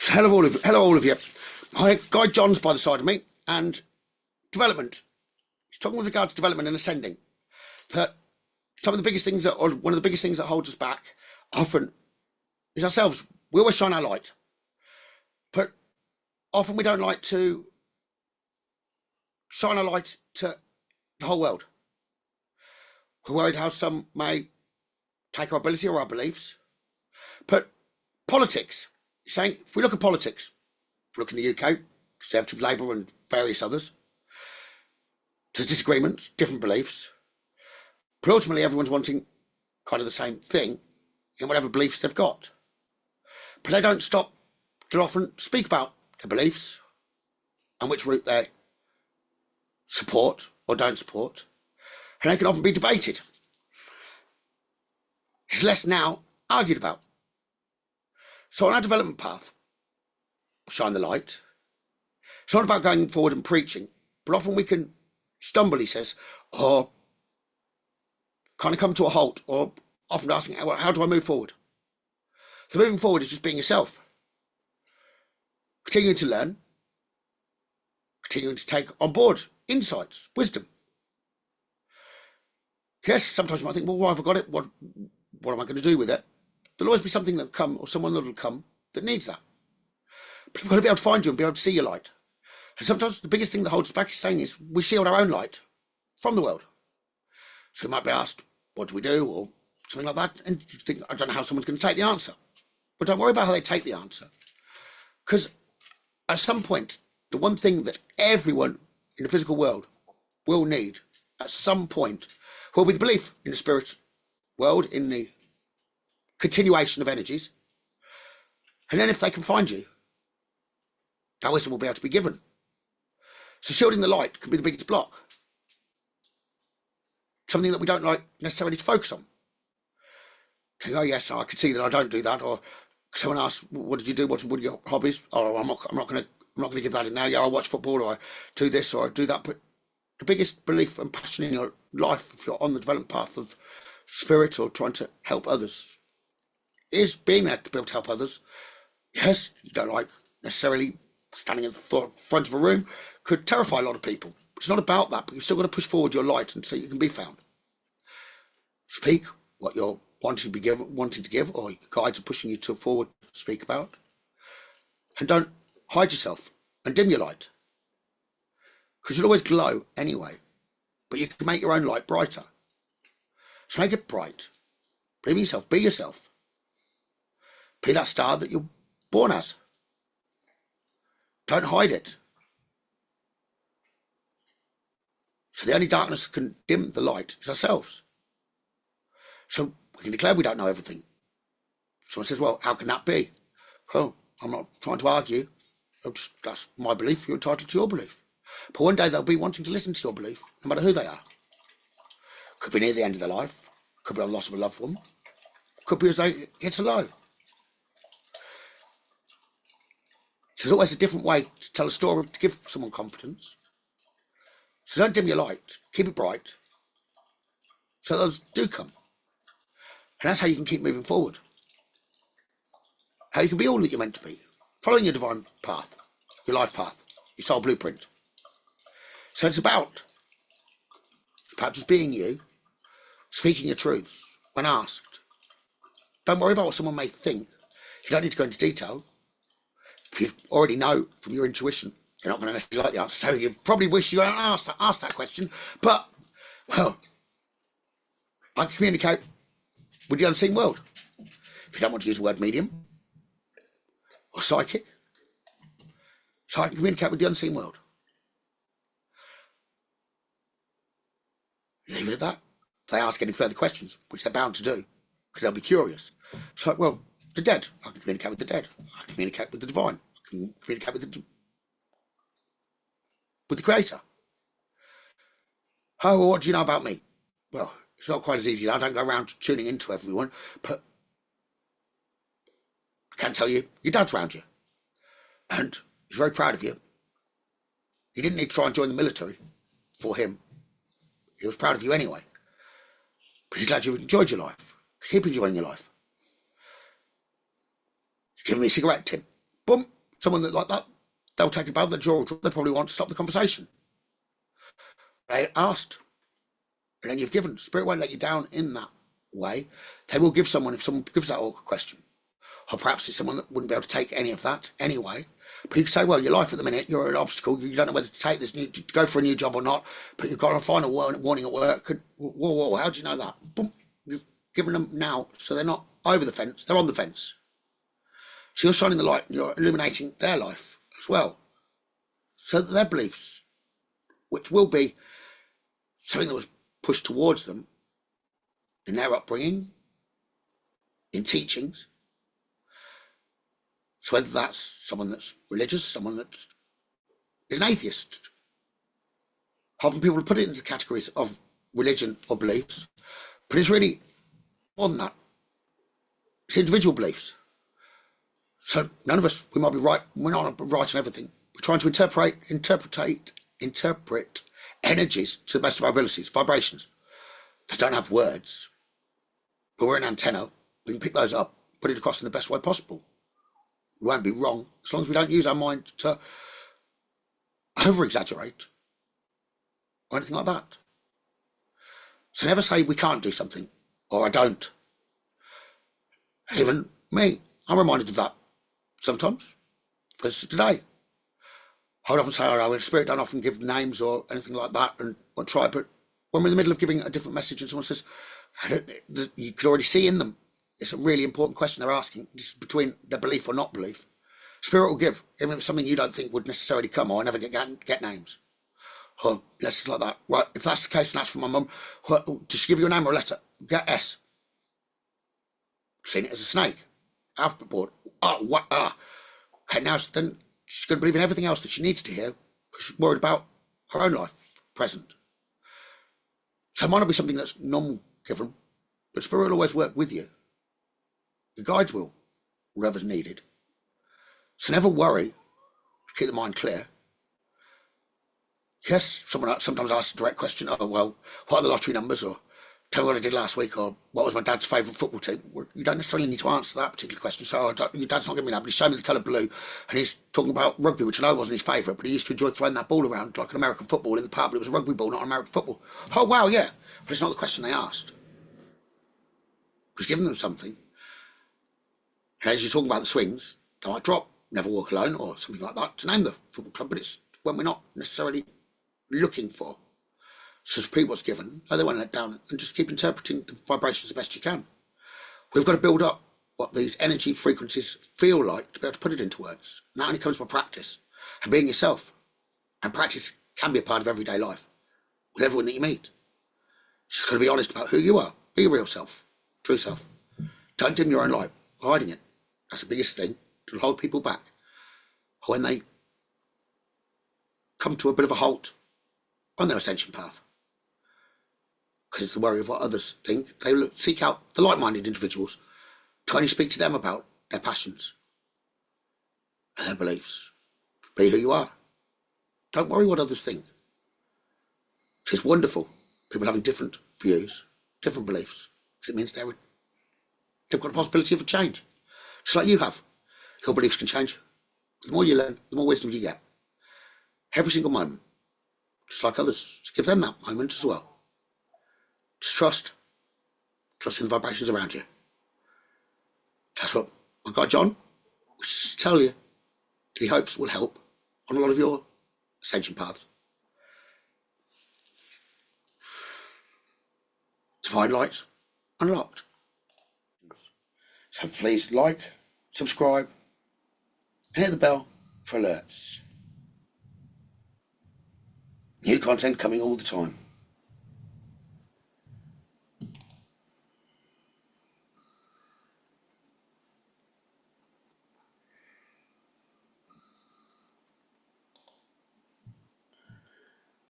Hello all of you. My guy John's by the side of me, and development. He's talking with regard to development and ascending. That some of the biggest things or one of the biggest things that holds us back often is ourselves. We always shine our light, but often we don't like to shine our light to the whole world. We're worried how some may take our ability or our beliefs. But politics, saying if we look at politics, if we look in the UK, Conservative, Labour and various others, there's disagreements, different beliefs, but ultimately everyone's wanting kind of the same thing in whatever beliefs they've got. But they don't stop to often speak about their beliefs and which route they support or don't support, and they can often be debated. It's less now argued about. So on our development path, shine the light. It's not about going forward and preaching, but often we can stumble, he says, or kind of come to a halt, or often asking, well, how do I move forward? So moving forward is just being yourself. Continuing to learn, continuing to take on board insights, wisdom. Yes, sometimes you might think, well, why have I got it? What am I going to do with it? There'll always be something that'll come, or someone that'll come that needs that. But you've got to be able to find you and be able to see your light. And sometimes the biggest thing that holds us back is saying is we shield our own light from the world. So you might be asked, what do we do? Or something like that. And you think, I don't know how someone's going to take the answer. But don't worry about how they take the answer. Because at some point, the one thing that everyone in the physical world will need at some point will be the belief in the spirit world, in the continuation of energies. And then if they can find you, that wisdom will be able to be given. So shielding the light can be the biggest block. Something that we don't like necessarily to focus on. Saying, oh yes, I can see that I don't do that. Or someone asks, what did you do? What are your hobbies? Oh, I'm not going to give that in now. Yeah, I watch football, or I do this, or I do that. But the biggest belief and passion in your life, if you're on the development path of spirit or trying to help others, is being there to be able to help others. Yes, you don't like necessarily standing in front of a room, could terrify a lot of people. It's not about that, but you've still got to push forward your light and so you can be found. Speak what you're wanting to give, or your guides are pushing you to forward to speak about. And don't hide yourself and dim your light. Because you'll always glow anyway, but you can make your own light brighter. So make it bright. Believe in yourself, be yourself. Be that star that you're born as. Don't hide it. So the only darkness that can dim the light is ourselves. So we can declare we don't know everything. Someone says, well, how can that be? Well, I'm not trying to argue. That's my belief. You're entitled to your belief. But one day they'll be wanting to listen to your belief, no matter who they are. Could be near the end of their life. Could be on the loss of a loved one. Could be as they hit a low. There's always a different way to tell a story to give someone confidence. So don't dim your light. Keep it bright. So those do come. And that's how you can keep moving forward. How you can be all that you're meant to be. Following your divine path, your life path, your soul blueprint. So it's about just being you, speaking your truths when asked. Don't worry about what someone may think. You don't need to go into detail. If you already know from your intuition, you're not going to necessarily like the answer. So you probably wish you hadn't asked that question. But, well, I can communicate with the unseen world. If you don't want to use the word medium or psychic, so I can communicate with the unseen world. Leave it at that. If they ask any further questions, which they're bound to do, because they'll be curious. So, well, the dead, I can communicate with the dead. I can communicate with the divine. I can communicate with the creator. Oh, well, what do you know about me? Well, it's not quite as easy. I don't go around tuning into everyone, but I can tell you, your dad's around you. And he's very proud of you. You didn't need to try and join the military for him. He was proud of you anyway. But he's glad you enjoyed your life. Keep enjoying your life. Give me a cigarette, Tim. boom, someone that like that, they'll take a bow, the jaw, they probably want to stop the conversation. They asked, and then you've given. Spirit won't let you down in that way. They will give someone, if someone gives that awkward question, or perhaps it's someone that wouldn't be able to take any of that anyway. But you could say, well, your life at the minute, you're at an obstacle, you don't know whether to take this to go for a new job or not, but you've got a final warning at work. Whoa, how do you know that? Boom, you've given them now, so they're not over the fence, they're on the fence. So you're shining the light and you're illuminating their life as well. So that their beliefs, which will be something that was pushed towards them in their upbringing, in teachings. So whether that's someone that's religious, someone that is an atheist, often people put it into the categories of religion or beliefs, but it's really more than that. It's individual beliefs. So none of us, we might be right, we're not right on everything. We're trying to interpret energies to the best of our abilities, vibrations. They don't have words, but we're an antenna. We can pick those up, put it across in the best way possible. We won't be wrong as long as we don't use our mind to over-exaggerate or anything like that. So never say we can't do something or I don't. Even me, I'm reminded of that sometimes. Because today, I would often say, oh, no, Spirit don't often give names or anything like that and won't try, but when we're in the middle of giving a different message and someone says, you could already see in them, it's a really important question they're asking, just between their belief or not belief. Spirit will give, even if it's something you don't think would necessarily come, or I never get names. Or letters like that. Right, if that's the case and that's for my mum, does she give you a name or a letter? Get S. Seen it as a snake. Alphabet board. Oh, what? Okay, now then she's going to believe in everything else that she needs to hear because she's worried about her own life, present. So it might not be something that's non-given, but Spirit will always work with you. The guides will, wherever's needed. So never worry, keep the mind clear. Yes, someone sometimes asks a direct question, oh, well, what are the lottery numbers? Or tell me what I did last week, or what was my dad's favourite football team? Well, you don't necessarily need to answer that particular question. So your dad's not giving me that, but he's showing me the colour blue, and he's talking about rugby, which I know wasn't his favourite, but he used to enjoy throwing that ball around like an American football in the pub, but it was a rugby ball, not an American football. Oh, wow, yeah. But it's not the question they asked. He's giving them something. And as you're talking about the swings, they might drop, never walk alone, or something like that, to name the football club, but it's when we're not necessarily looking for. So repeat what's given, no, they won't let down, and just keep interpreting the vibrations the best you can. We've got to build up what these energy frequencies feel like to be able to put it into words. And that only comes by practice and being yourself. And practice can be a part of everyday life with everyone that you meet. Just got to be honest about who you are. Be your real self, true self. Don't dim your own light, hiding it. That's the biggest thing to hold people back. When they come to a bit of a halt on their ascension path, because it's the worry of what others think, they will seek out the like-minded individuals to only speak to them about their passions and their beliefs. Be who you are. Don't worry what others think. It's wonderful, people having different views, different beliefs, because it means they've got a possibility of a change. Just like you have. Your beliefs can change. The more you learn, the more wisdom you get. Every single moment. Just like others. Just give them that moment as well. Just trust. Trust in the vibrations around you. That's what my guy John wishes to tell you. That he hopes will help on a lot of your ascension paths. Divine light unlocked. So please like, subscribe, and hit the bell for alerts. New content coming all the time.